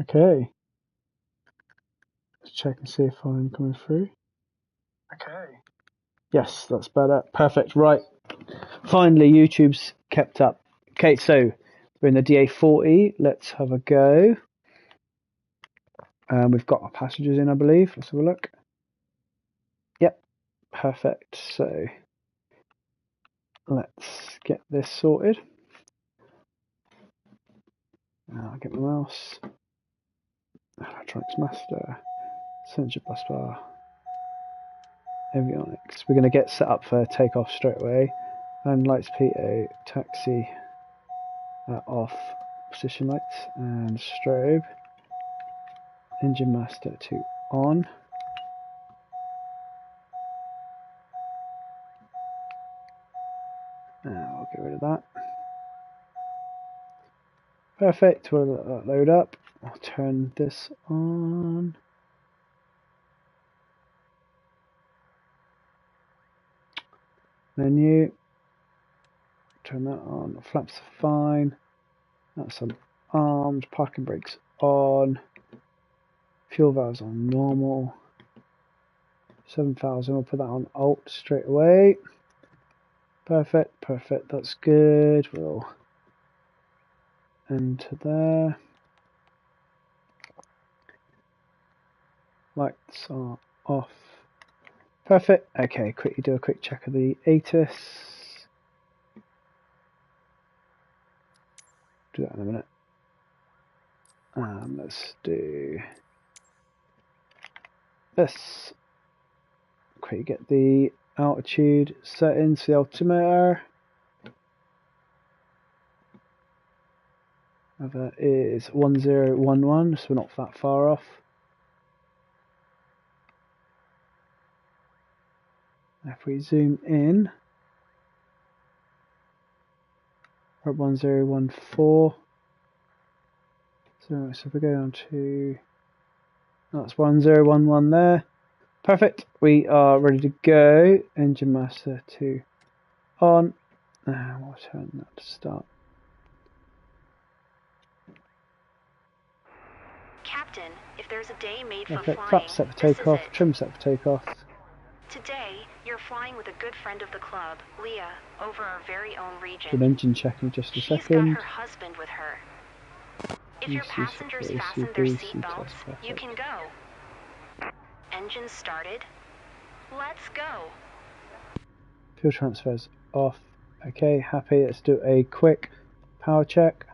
Okay. Let's check and see if I'm coming through. Okay. Yes, that's better. Perfect. Right. Finally, YouTube's kept up. Okay, so we're in the DA40. Let's have a go. We've got our passengers in, I believe. Let's have a look. Yep. Perfect. So let's get this sorted. I'll get my mouse. Electronics master. Sensor bus bar. Avionics. We're going to get set up for takeoff straight away. And lights PO. Taxi. Off. Position lights. And strobe. Engine master to on. I'll get rid of that. Perfect. We'll let that load up. I'll turn this on. Menu. Turn that on. Flaps are fine. That's armed. Parking brakes on. Fuel valves on normal. 7,000. We'll put that on alt straight away. Perfect. Perfect. That's good. We'll enter there. Lights are off. Perfect. Okay, quickly do a quick check of the ATIS. Do that in a minute. Let's do this. Quickly get the altitude set into the altimeter. That is 1011, so we're not that far off. If we zoom in, we're at 1014. So if we go down to, that's 1011 there. Perfect. We are ready to go. Engine master to on. And we'll turn that to start. Captain, if there's a day made for Perfect. flying, Flaps set for takeoff. Trim set for takeoff. Today, you're flying with a good friend of the club, Leah, over our very own region. Good engine check in just a second. She's got her husband with her. If your passengers fasten their seatbelts, you can go. Engines started. Let's go. Fuel transfers off. Okay, happy. Let's do a quick power check.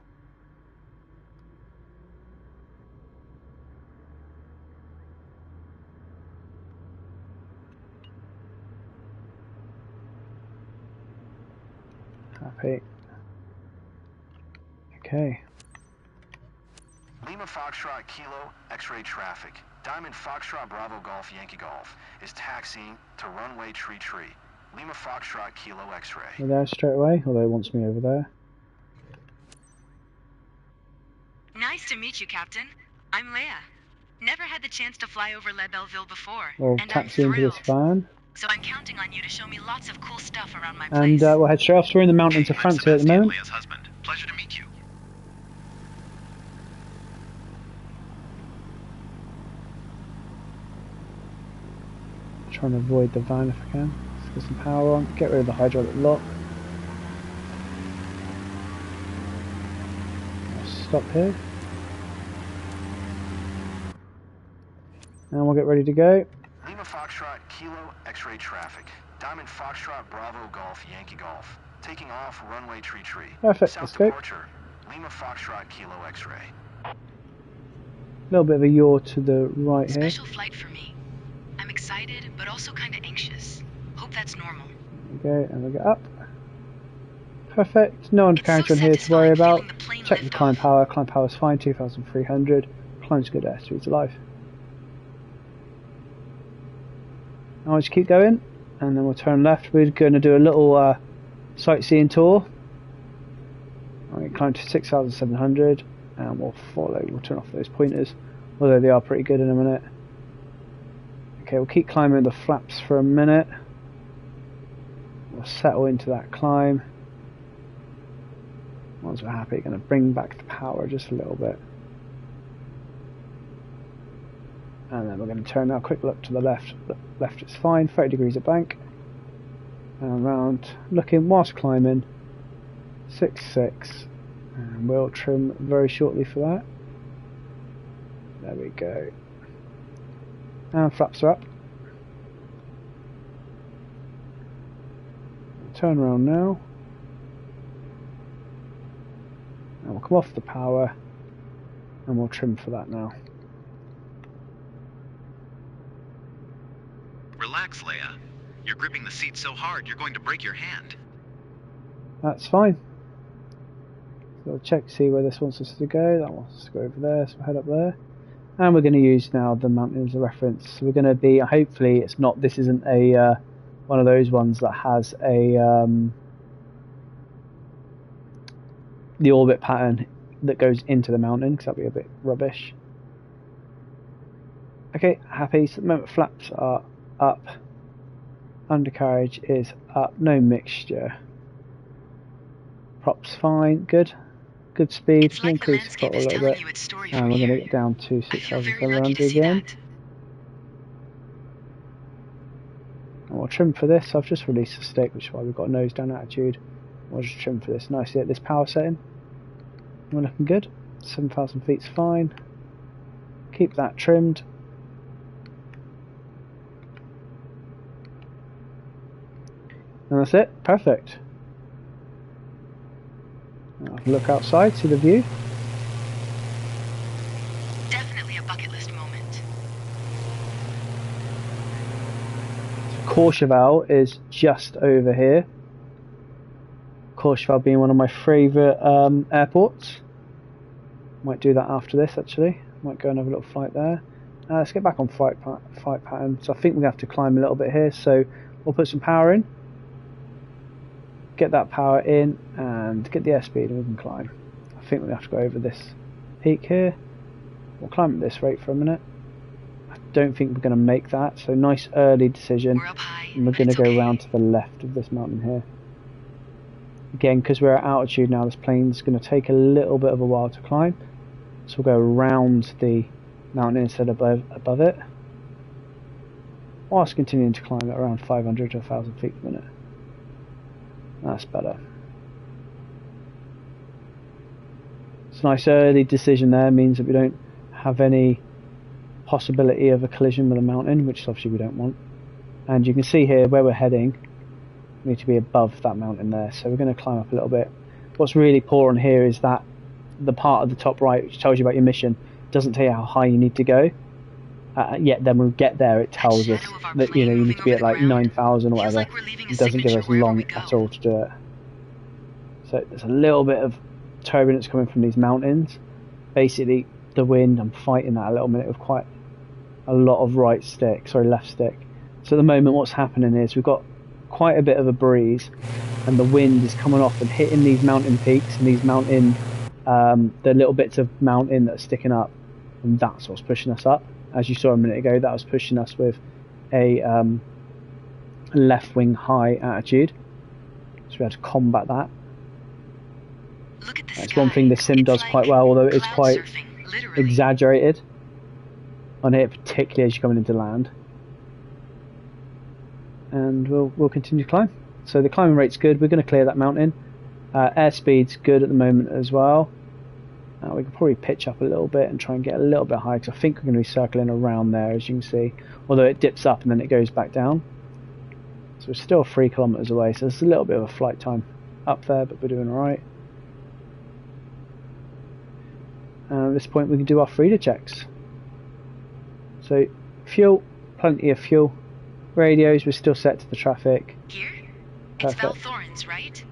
Happy. Okay. Lima Foxtrot Kilo X-ray traffic. Diamond Foxtrot Bravo Golf Yankee Golf is taxiing to runway tree. Lima Foxtrot Kilo X-ray. We're there straight away, although it wants me over there. Nice to meet you, Captain. I'm Leia. Never had the chance to fly over La Belleville before, We'll and taxi I'm into this thrilled. van. So I'm counting on you to show me lots of cool stuff around my And place. we'll head straight off. We're in the mountains of France here at the moment. Leia's husband. Pleasure to meet you. Trying to avoid the van if I can. Let's get some power on. Get rid of the hydraulic lock. I'll stop here. And we'll get ready to go. Lima Foxtrot Kilo X-ray traffic. Diamond Foxtrot Bravo Golf Yankee Golf. Taking off runway tree. Perfect, South let's go. departure. Lima Foxtrot Kilo X-ray. A little bit of a yaw to the right here. Special flight for me. I'm excited, but also kind of anxious. Hope that's normal. There we go, and we'll get up. Perfect. No undercarriage on here to worry about. Check the climb power. Climb power is fine. 2,300. Climb's good. Airspeed's alive. I'll just keep going, and then we'll turn left. We're going to do a little sightseeing tour. Alright, climb to 6,700, and we'll follow. We'll turn off those pointers, although they are pretty good in a minute. Okay, we'll keep climbing the flaps for a minute. We'll settle into that climb. Once we're happy, going to bring back the power just a little bit. And then we're going to turn now, quick look to the left. Left is fine, 30 degrees at bank. And around, looking whilst climbing, 6.6. And we'll trim very shortly for that. There we go. And flaps are up. Turn around now. And we'll come off the power. And we'll trim for that now. Relax, Leia. You're gripping the seat so hard you're going to break your hand. That's fine. So we'll check to see where this wants us to go. That wants us to go over there, so we'll head up there. And we're going to use now the mountain as a reference. So we're going to be, hopefully it's not, this isn't a one of those ones that has a the orbit pattern that goes into the mountain, because that'd be a bit rubbish. Okay, happy. So at the moment flaps are up, undercarriage is up, no mixture. Props fine, good speed. It's like Increase the throttle a landscape is little telling bit, you its story and from we're going to here. get down to I feel very 6,700 lucky to see again. that. And we'll trim for this. I've just released the stick, which is why we've got a nose down attitude. We'll just trim for this nicely at this power setting. We're looking good. 7,000 feet's fine. Keep that trimmed. And that's it. Perfect. Now look outside, see the view. Definitely a bucket list moment. Courchevel is just over here. Courchevel being one of my favourite airports. Might do that after this actually. Might go and have a little flight there. Let's get back on flight pattern. So I think we're going to have to climb a little bit here. So we'll put some power in. Get that power in and get the airspeed and we can climb. I think we're going to have to go over this peak here. We'll climb at this rate for a minute. I don't think we're going to make that. So nice early decision. We're up high, And we're but going to it's go okay. around to the left of this mountain here. Again, because we're at altitude now, this plane's going to take a little bit of a while to climb. So we'll go around the mountain instead of above it, whilst continuing to climb at around 500 to 1,000 feet per minute. That's better. It's a nice early decision there, means that we don't have any possibility of a collision with a mountain, which obviously we don't want. And you can see here where we're heading, we need to be above that mountain there, so we're going to climb up a little bit. What's really poor on here is that the part of the top right which tells you about your mission doesn't tell you how high you need to go. Yet then when we get there it tells us that you need to be at like 9,000 or whatever. It doesn't give us long at all to do it. So there's a little bit of turbulence coming from these mountains. Basically the wind, I'm fighting that a little minute with quite a lot of left stick. So at the moment what's happening is we've got quite a bit of a breeze and the wind is coming off and hitting these mountain peaks and these mountain the little bits of mountain that are sticking up, and that's what's pushing us up. As you saw a minute ago, that was pushing us with a left wing high attitude, so we had to combat that. Look at the That's sky. one thing this sim does like quite well, although it's cloud quite surfing, literally. exaggerated on here, particularly as you're coming into land. And we'll continue to climb. So the climbing rate's good. We're going to clear that mountain. Airspeed's good at the moment as well. We can probably pitch up a little bit and try and get a little bit higher, because I think we're going to be circling around there, as you can see, although it dips up and then it goes back down. So we're still 3 kilometers away, so there's a little bit of a flight time up there, but we're doing alright. At this point we can do our Frida checks. So fuel, plenty of fuel. Radios, we're still set to the traffic. Here? It's Perfect. Val Thorns, right?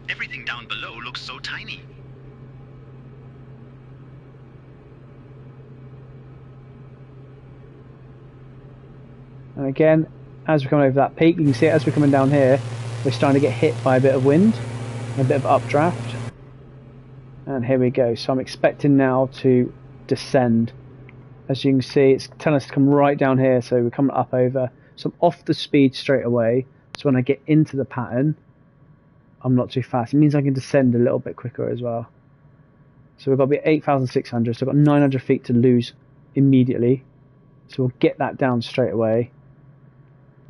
Everything down below looks so tiny. And again, as we're coming over that peak, you can see it as we're coming down here, we're starting to get hit by a bit of wind, a bit of updraft. And here we go. So I'm expecting now to descend As you can see, it's telling us to come right down here, so we're coming up over. So I'm off the speed straight away, so when I get into the pattern, I'm not too fast. It means I can descend a little bit quicker as well. So we've got to be at 8,600, so I've got 900 feet to lose immediately. So we'll get that down straight away.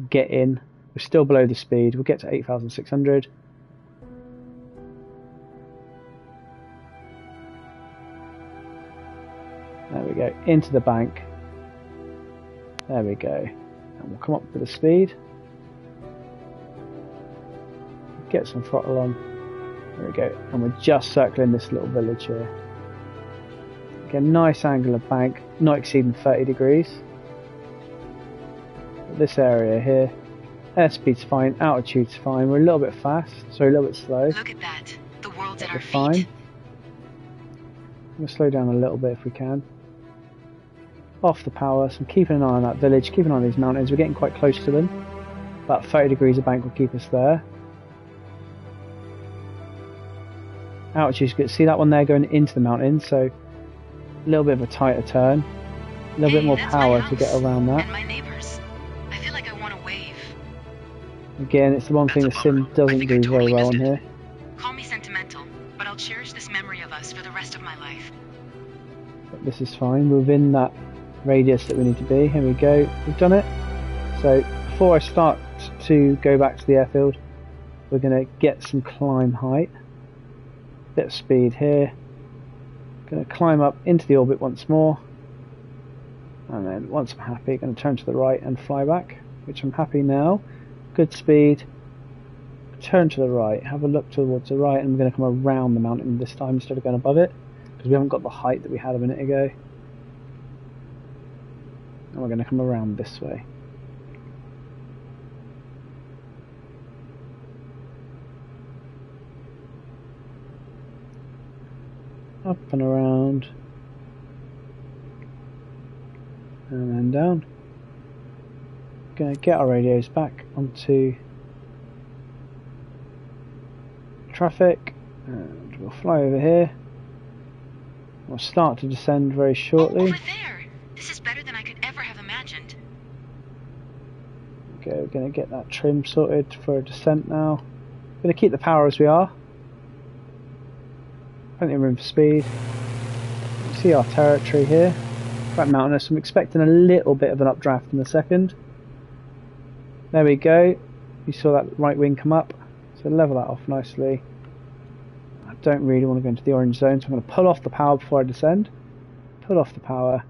Get in. We're still below the speed. We'll get to 8,600. There we go. Into the bank. There we go. And we'll come up to the speed. Get some throttle on. There we go. And we're just circling this little village here. Get a nice angle of bank, not exceeding 30 degrees. But this area here, airspeed's fine, altitude's fine. We're a little bit fast, so a little bit slow. Look at that. The world's at our feet. Fine. We'll slow down a little bit if we can. Off the power, so I'm keeping an eye on that village, keeping an eye on these mountains. We're getting quite close to them. About 30 degrees of bank will keep us there. Altitude's good. See that one there going into the mountains, so a little bit of a tighter turn. A little bit more power to get around that. And my neighbors. I feel like I want to wave. Again, it's the one thing the sim doesn't do very well on here. Call me sentimental, but I'll cherish this memory of us for the rest of my life. But this is fine. We're within that radius that we need to be. Here we go. We've done it. So before I start to go back to the airfield, we're going to get some climb height. Bit of speed here. Going to climb up into the orbit once more. And then once I'm happy, going to turn to the right and fly back, which I'm happy now. Good speed. Turn to the right, have a look towards the right, and we're going to come around the mountain this time instead of going above it, because we haven't got the height that we had a minute ago. And we're going to come around this way. Up and around. And then down. Going to get our radios back onto traffic, and we'll fly over here. We'll start to descend very shortly. Over there! This is better than I could ever have imagined. Okay, we're going to get that trim sorted for a descent now. Going to keep the power as we are. Plenty of room for speed. You see our territory here. Quite mountainous. I'm expecting a little bit of an updraft in a second. There we go. You saw that right wing come up. So level that off nicely. I don't really want to go into the orange zone, so I'm going to pull off the power before I descend. Pull off the power.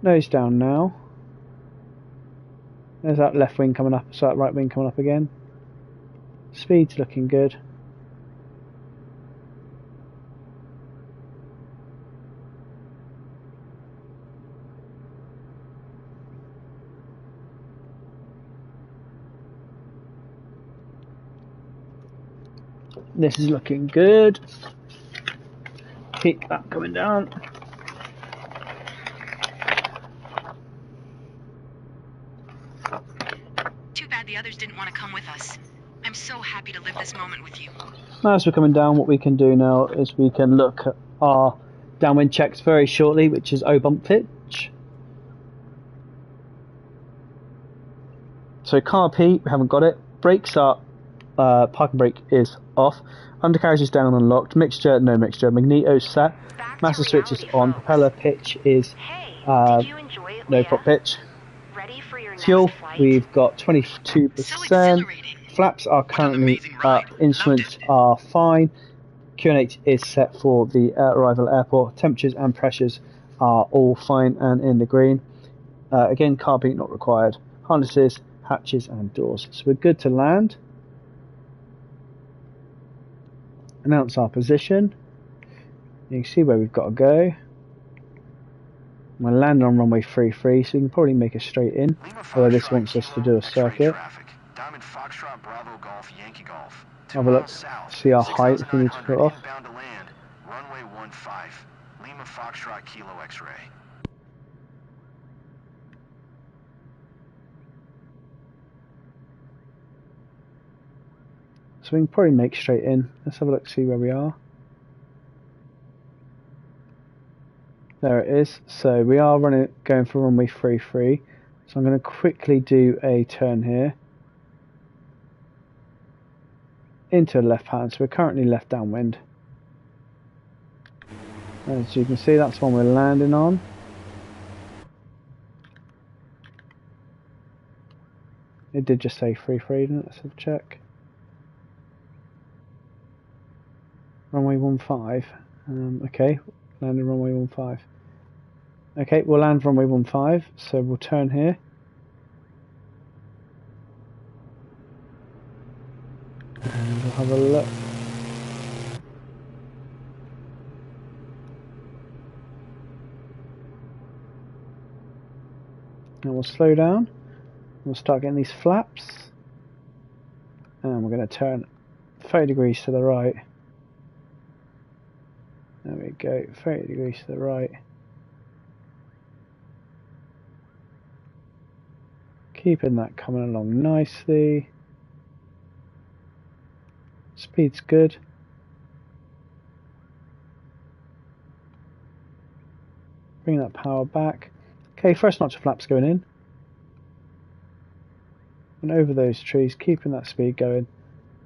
Nose down now. There's that left wing coming up, so that right wing coming up again. Speed's looking good. This is looking good. Keep that coming down. Too bad the others didn't want to come with us. I'm so happy to live this moment with you. As we're coming down, what we can do now is we can look at our downwind checks very shortly, which is O bump pitch. So car P, we haven't got it. Brakes are parking brake is off. Undercarriage is down and locked. Mixture, no mixture. Magneto set. Master switch is on. Propeller pitch is no prop pitch. Fuel, we've got 22%. Flaps are currently up. Instruments are fine. QNH is set for the arrival airport. Temperatures and pressures are all fine and in the green. Again, car beat not required. Harnesses, hatches and doors. So we're good to land. Announce our position. You can see where we've got to go. I'm going to land on runway 33, so we can probably make a straight in, although this wants us to do a circuit. Have a look, see our height if we need to put off. Runway 15, Lima Foxtrot Kilo X-ray. So we can probably make straight in. Let's have a look, see where we are. There it is. So we are going for runway 33. So I'm going to quickly do a turn here into left hand. So we're currently left downwind. As you can see, that's one we're landing on. It did just say 33, didn't it? Let's have a check. Runway 15. Okay, landing runway 15. Okay, we'll land runway 15, so we'll turn here. And we'll have a look. And we'll slow down. We'll start getting these flaps. And we're going to turn 30 degrees to the right. There we go, 30 degrees to the right. Keeping that coming along nicely. Speed's good. Bring that power back. Okay, first notch of flaps going in. And over those trees, keeping that speed going,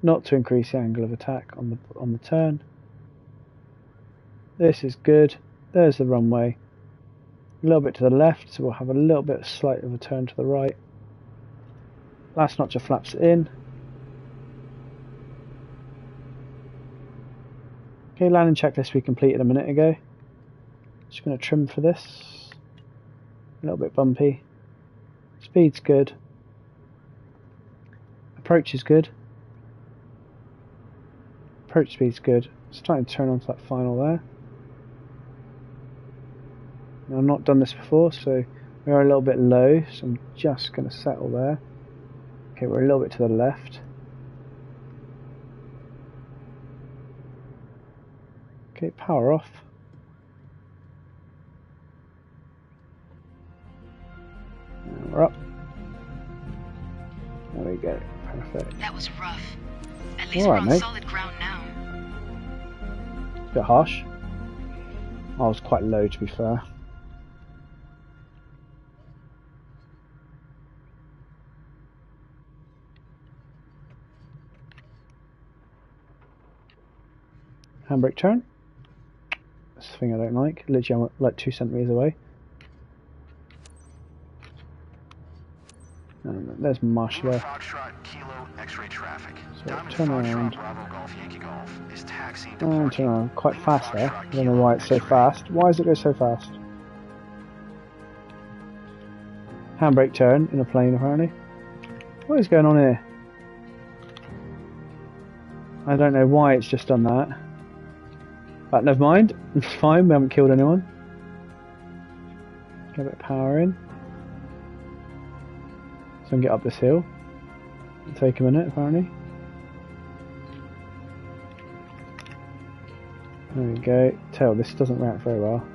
not to increase the angle of attack on the turn. This is good. There's the runway. A little bit to the left, so we'll have a little bit slight of a turn to the right. Last notch of flaps in. Okay, landing checklist we completed a minute ago. Just going to trim for this. A little bit bumpy. Speed's good. Approach is good. Approach speed's good. Starting to turn onto that final there. Now, I've not done this before, so we are a little bit low, so I'm just going to settle there. Okay, we're a little bit to the left. Okay, power off. And we're up. There we go. Perfect. That was rough. At least we're on solid ground now. A bit harsh. I was quite low, to be fair. Handbrake turn. That's the thing I don't like. Literally, I'm like 2 centimeters away. And there's marsh there. So turn around. And turn around. Quite fast there. I don't know why it's so fast. Why does it go so fast? Handbrake turn in a plane, apparently. What is going on here? I don't know why it's just done that. But never mind, it's fine, we haven't killed anyone. Get a bit of power in. So I can get up this hill. It'll take a minute, apparently. There we go. Tell this doesn't react very well.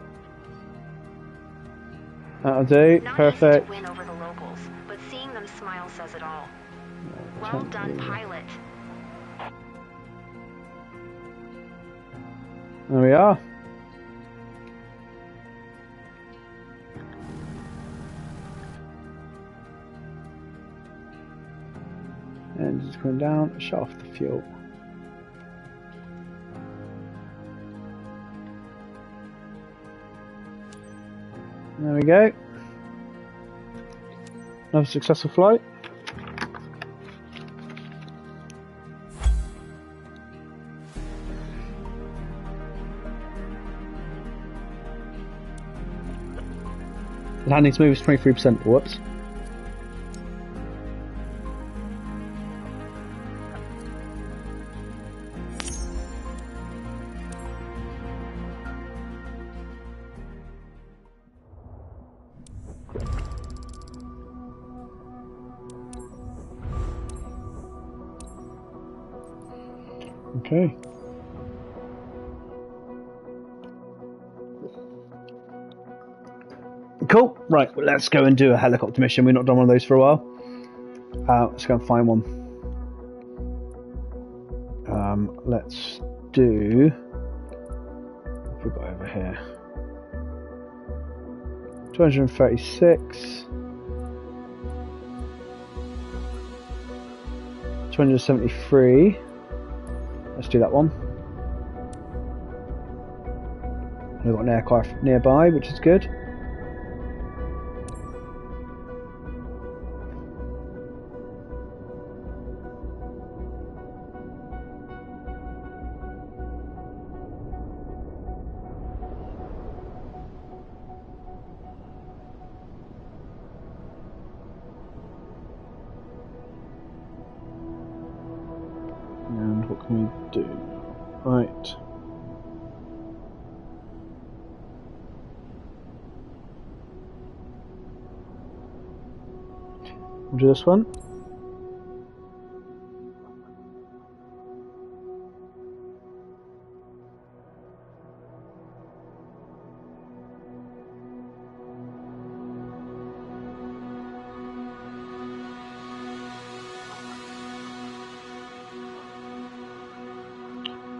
That'll do, perfect. Not easy to win over the locals, but seeing them smile says it all. Well done, pilot. There we are. Engine's going down, shut off the fuel. There we go. Another successful flight. Landing smooth is 23%. Whoops. Okay. Cool. Right, well, let's go and do a helicopter mission. We've not done one of those for a while. Let's go and find one. Let's do... What have we got over here? 236. 273. Let's do that one. We've got an aircraft nearby, which is good. And what can we do? Right. We'll do this one.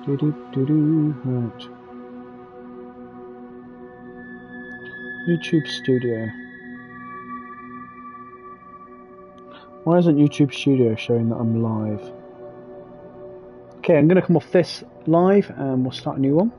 Right. YouTube Studio. Why isn't YouTube Studio showing that I'm live? Okay, I'm going to come off this live and we'll start a new one.